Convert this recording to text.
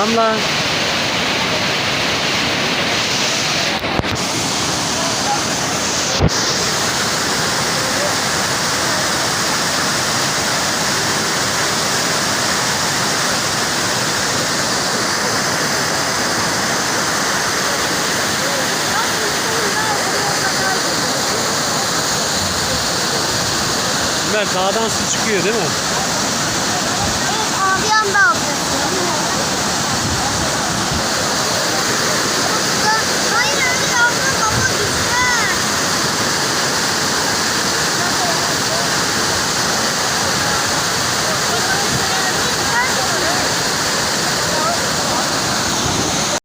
Damla. Ömer dağdan su çıkıyor değil mi? Evet, ağlayan da aldı.